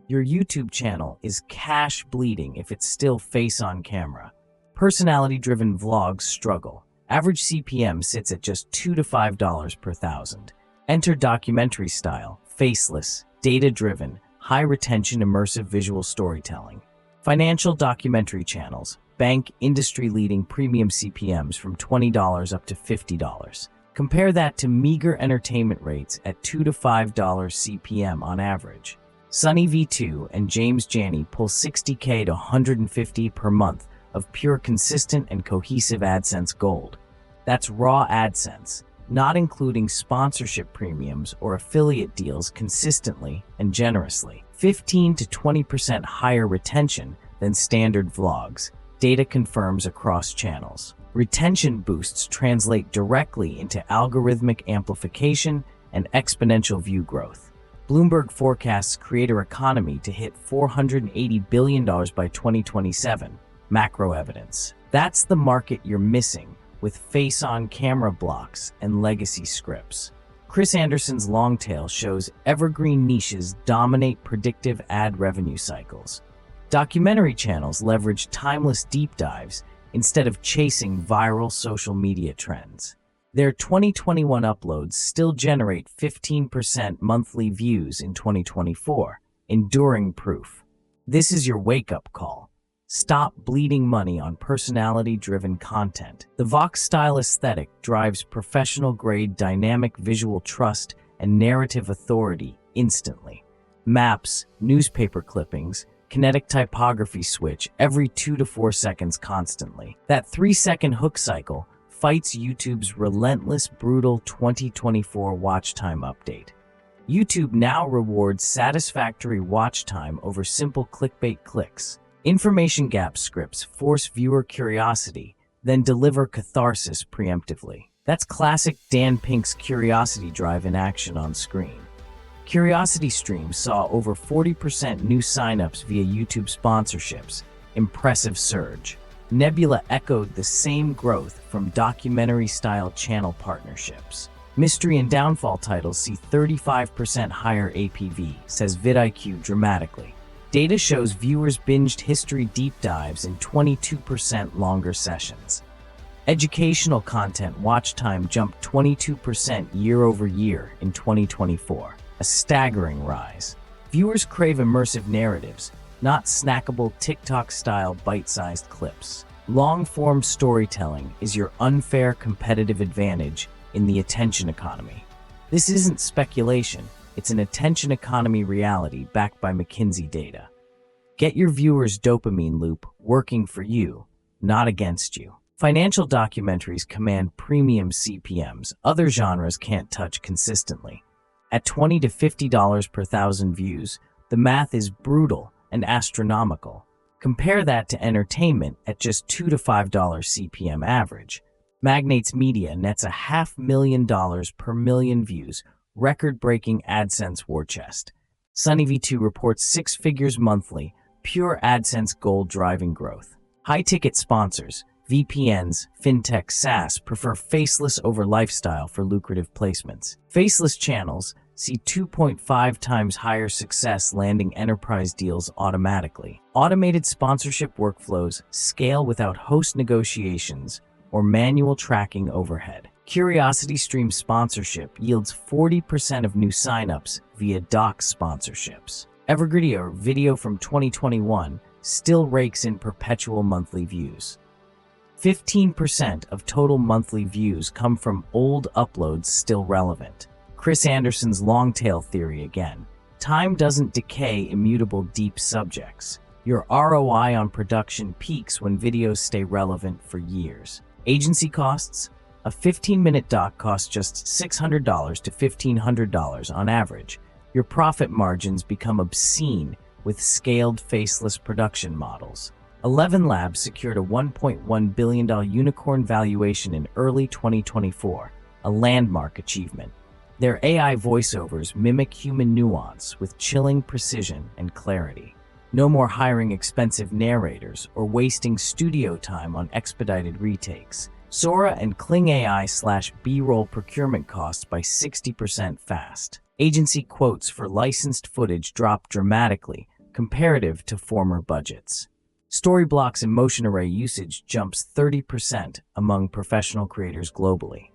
Your YouTube channel is cash bleeding if it's still face on camera. Personality-driven vlogs struggle. Average CPM sits at just $2 to $5 per thousand. Enter documentary style, faceless, data-driven, high-retention immersive visual storytelling. Financial documentary channels bank industry-leading premium CPMs from $20 up to $50. Compare that to meager entertainment rates at $2 to $5 CPM on average. SunnyV2 and James Jani pull $60K to $150 per month of pure consistent and cohesive AdSense gold. That's raw AdSense, not including sponsorship premiums or affiliate deals consistently and generously. 15 to 20% higher retention than standard vlogs, data confirms across channels. Retention boosts translate directly into algorithmic amplification and exponential view growth. Bloomberg forecasts creator economy to hit $480 billion by 2027. Macro evidence. That's the market you're missing with face-on-camera blocks and legacy scripts. Chris Anderson's long tail shows evergreen niches dominate predictive ad revenue cycles. Documentary channels leverage timeless deep dives instead of chasing viral social media trends. Their 2021 uploads still generate 15% monthly views in 2024, enduring proof. This is your wake-up call. Stop bleeding money on personality-driven content. The Vox-style aesthetic drives professional-grade dynamic visual trust and narrative authority instantly. Maps, newspaper clippings, kinetic typography switch every 2 to 4 seconds constantly. That 3-second hook cycle fights YouTube's relentless, brutal 2024 watch time update. YouTube now rewards satisfactory watch time over simple clickbait clicks. Information gap scripts force viewer curiosity, then deliver catharsis preemptively. That's classic Dan Pink's curiosity drive in action on screen. Curiosity Stream saw over 40% new signups via YouTube sponsorships. Impressive surge. Nebula echoed the same growth from documentary-style channel partnerships. Mystery and downfall titles see 35% higher APV, says vidIQ dramatically. Data shows viewers binged history deep dives in 22% longer sessions. Educational content watch time jumped 22% year over year in 2024, a staggering rise. Viewers crave immersive narratives, not snackable TikTok-style bite-sized clips. Long-form storytelling is your unfair competitive advantage in the attention economy. This isn't speculation. It's an attention economy reality backed by McKinsey data. Get your viewers' dopamine loop working for you, not against you. Financial documentaries command premium CPMs other genres can't touch consistently. At $20 to $50 per thousand views, the math is brutal and astronomical. Compare that to entertainment at just $2 to $5 CPM average. Magnates Media nets $500,000 per million views, record-breaking AdSense war chest. SunnyV2 reports 6 figures monthly, pure AdSense gold driving growth. High-ticket sponsors, VPNs, fintech, SaaS prefer faceless over lifestyle for lucrative placements. Faceless channels see 2.5 times higher success landing enterprise deals automatically. Automated sponsorship workflows scale without host negotiations or manual tracking overhead. Curiosity Stream sponsorship yields 40% of new signups via docs sponsorships. Evergreen video from 2021 still rakes in perpetual monthly views. 15% of total monthly views come from old uploads still relevant. Chris Anderson's long tail theory again. Time doesn't decay immutable deep subjects. Your ROI on production peaks when videos stay relevant for years. Agency costs? A 15-minute doc costs just $600 to $1,500 on average. Your profit margins become obscene with scaled faceless production models. 11 Labs secured a $1.1 billion unicorn valuation in early 2024, a landmark achievement. Their AI voiceovers mimic human nuance with chilling precision and clarity. No more hiring expensive narrators or wasting studio time on expedited retakes. Sora and Kling AI/B-roll procurement costs by 60% fast. Agency quotes for licensed footage drop dramatically comparative to former budgets. Storyblocks emotion array usage jumps 30% among professional creators globally.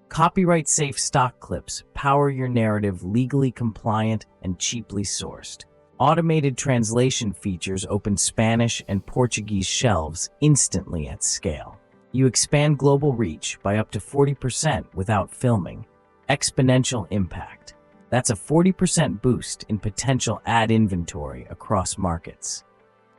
Copyright-safe stock clips power your narrative legally compliant and cheaply sourced. Automated translation features open Spanish and Portuguese shelves instantly at scale. You expand global reach by up to 40% without filming. Exponential impact. That's a 40% boost in potential ad inventory across markets.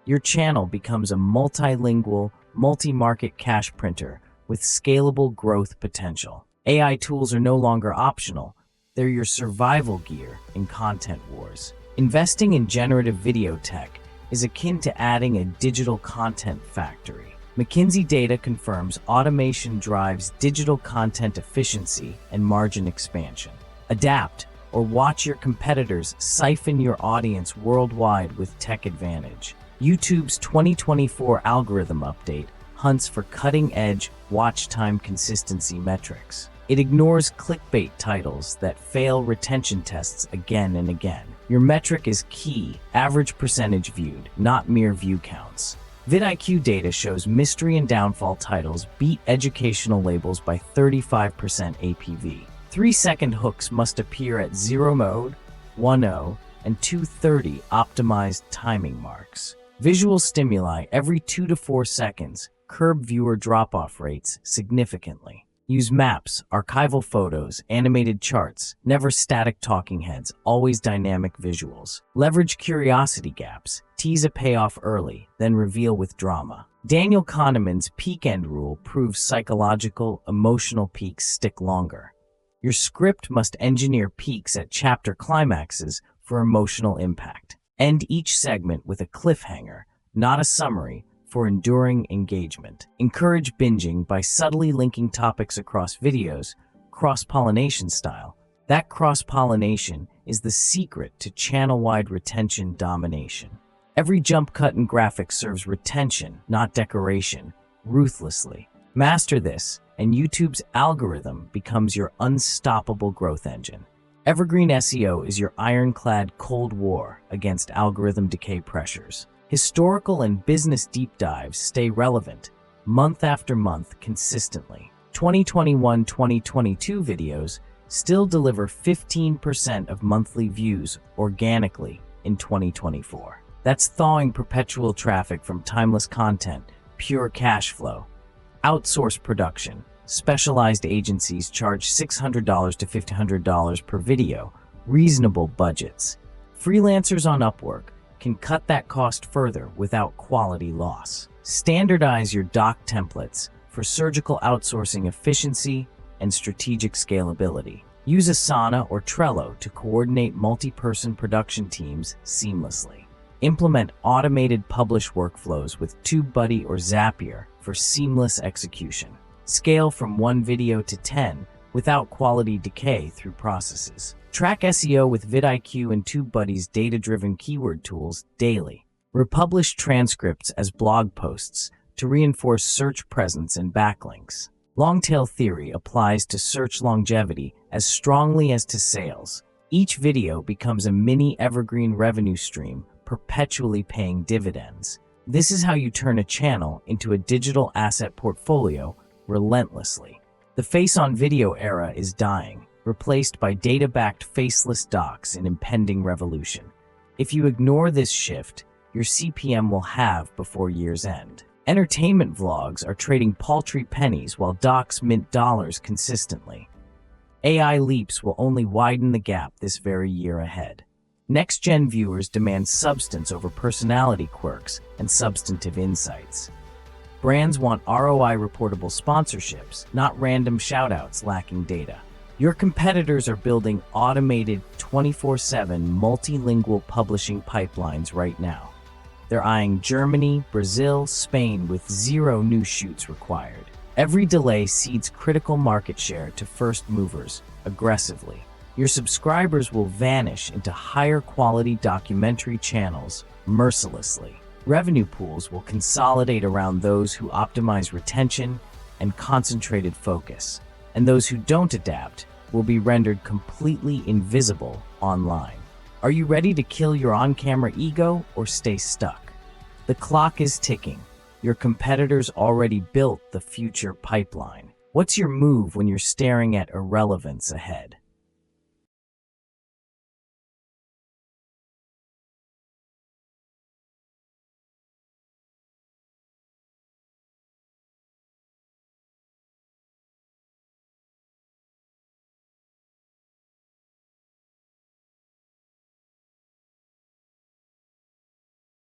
Your channel becomes a multilingual, multi-market cash printer with scalable growth potential. AI tools are no longer optional. They're your survival gear in content wars. Investing in generative video tech is akin to adding a digital content factory. McKinsey data confirms automation drives digital content efficiency and margin expansion. Adapt or watch your competitors siphon your audience worldwide with tech advantage. YouTube's 2024 algorithm update hunts for cutting-edge watch time consistency metrics. It ignores clickbait titles that fail retention tests again and again. Your metric is key, average percentage viewed, not mere view counts. vidIQ data shows mystery and downfall titles beat educational labels by 35% APV. 3-second hooks must appear at 0 mode, 1.0, and 2:30 optimized timing marks. Visual stimuli every 2 to 4 seconds curb viewer drop-off rates significantly. Use maps, archival photos, animated charts, never static talking heads, always dynamic visuals. Leverage curiosity gaps, tease a payoff early, then reveal with drama. Daniel Kahneman's peak end rule proves psychological, emotional peaks stick longer. Your script must engineer peaks at chapter climaxes for emotional impact. End each segment with a cliffhanger, not a summary, for enduring engagement. Encourage binging by subtly linking topics across videos, cross-pollination style. That cross-pollination is the secret to channel-wide retention domination. Every jump cut and graphic serves retention, not decoration, ruthlessly. Master this, and YouTube's algorithm becomes your unstoppable growth engine. Evergreen SEO is your ironclad cold war against algorithm decay pressures. Historical and business deep dives stay relevant, month after month consistently. 2021-2022 videos still deliver 15% of monthly views organically in 2024. That's thawing perpetual traffic from timeless content, pure cash flow. Outsource production. Specialized agencies charge $600 to $1,500 per video, reasonable budgets. Freelancers on Upwork can cut that cost further without quality loss. Standardize your doc templates for surgical outsourcing efficiency and strategic scalability. Use Asana or Trello to coordinate multi-person production teams seamlessly. Implement automated publish workflows with TubeBuddy or Zapier for seamless execution. Scale from 1 video to 10 without quality decay through processes. Track SEO with vidIQ and TubeBuddy's data-driven keyword tools daily. Republish transcripts as blog posts to reinforce search presence and backlinks. Long-tail theory applies to search longevity as strongly as to sales. Each video becomes a mini evergreen revenue stream, perpetually paying dividends. This is how you turn a channel into a digital asset portfolio relentlessly. The face-on-video era is dying, replaced by data-backed faceless docs in impending revolution. If you ignore this shift, your CPM will halve before year's end. Entertainment vlogs are trading paltry pennies while docs mint dollars consistently. AI leaps will only widen the gap this very year ahead. Next-gen viewers demand substance over personality quirks and substantive insights. Brands want ROI reportable sponsorships, not random shoutouts lacking data. Your competitors are building automated 24/7 multilingual publishing pipelines right now. They're eyeing Germany, Brazil, Spain with 0 new shoots required. Every delay cedes critical market share to first movers aggressively. Your subscribers will vanish into higher quality documentary channels mercilessly. Revenue pools will consolidate around those who optimize retention and concentrated focus, and those who don't adapt will be rendered completely invisible online. Are you ready to kill your on-camera ego or stay stuck? The clock is ticking. Your competitors already built the future pipeline. What's your move when you're staring at irrelevance ahead?